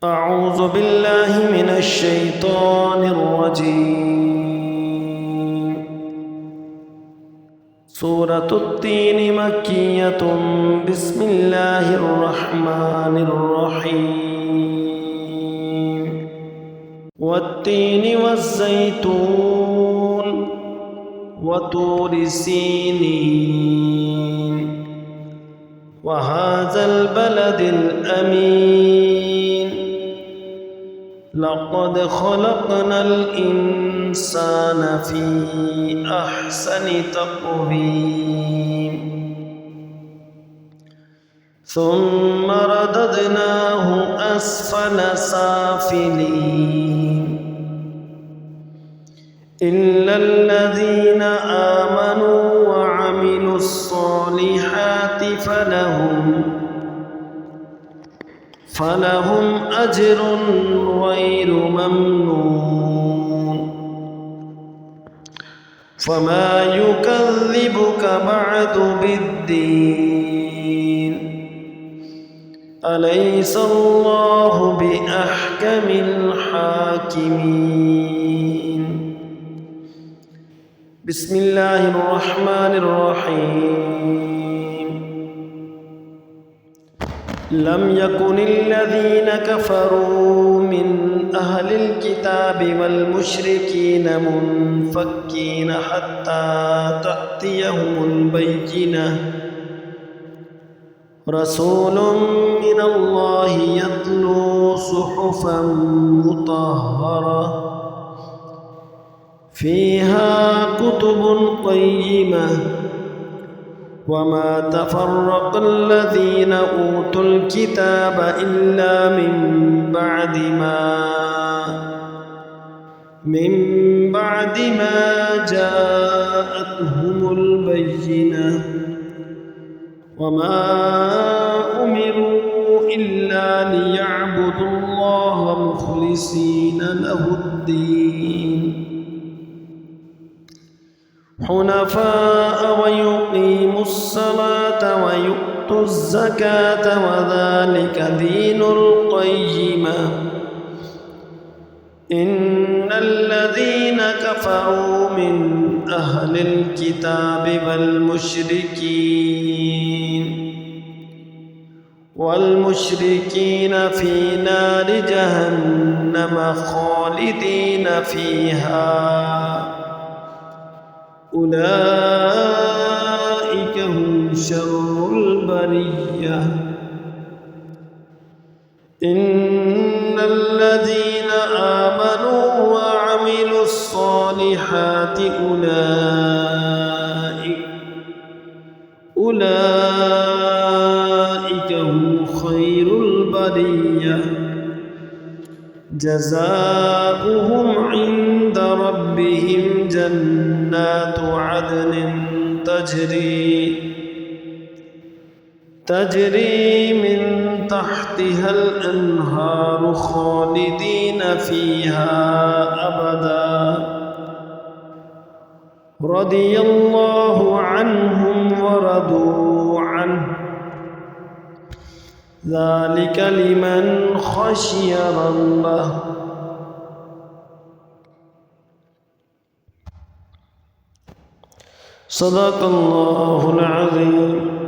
أعوذ بالله من الشيطان الرجيم. سورة التين مكية. بسم الله الرحمن الرحيم. والتين والزيتون وطور سينين وهذا البلد الأمين لقد خلقنا الإنسان في أحسن تقويم ثم رددناه أسفل سافلين إلا الذين آمنوا وعملوا الصالحات فلهم أجر غير ممنون. فما يكذبك بعد بالدين أليس الله بأحكم الحاكمين. بسم الله الرحمن الرحيم. لم يكن الذين كفروا من أهل الكتاب والمشركين منفكين حتى تأتيهم البينة. رسول من الله يتلو صحفا مطهرة فيها كتب قيمة وما تفرق الذين أوتوا الكتاب إلا من بعد ما جاءتهم البينة وما أمروا إلا ليعبدوا الله مخلصين له الدين حنفاء ويقيموا الصلاة ويؤتوا الزكاة وذلك دين القيمة. إن الذين كفروا من أهل الكتاب والمشركين في نار جهنم خالدين فيها أولئك هم شر البرية. إن الذين آمنوا وعملوا الصالحات أولئك هم خير البرية جزاؤهم عند ربهم جنات عدن تجري من تحتها الأنهار خالدين فيها أبدا رضي الله عنهم ورضوا عنه ذلك لمن خشي ربه. صدق الله العظيم.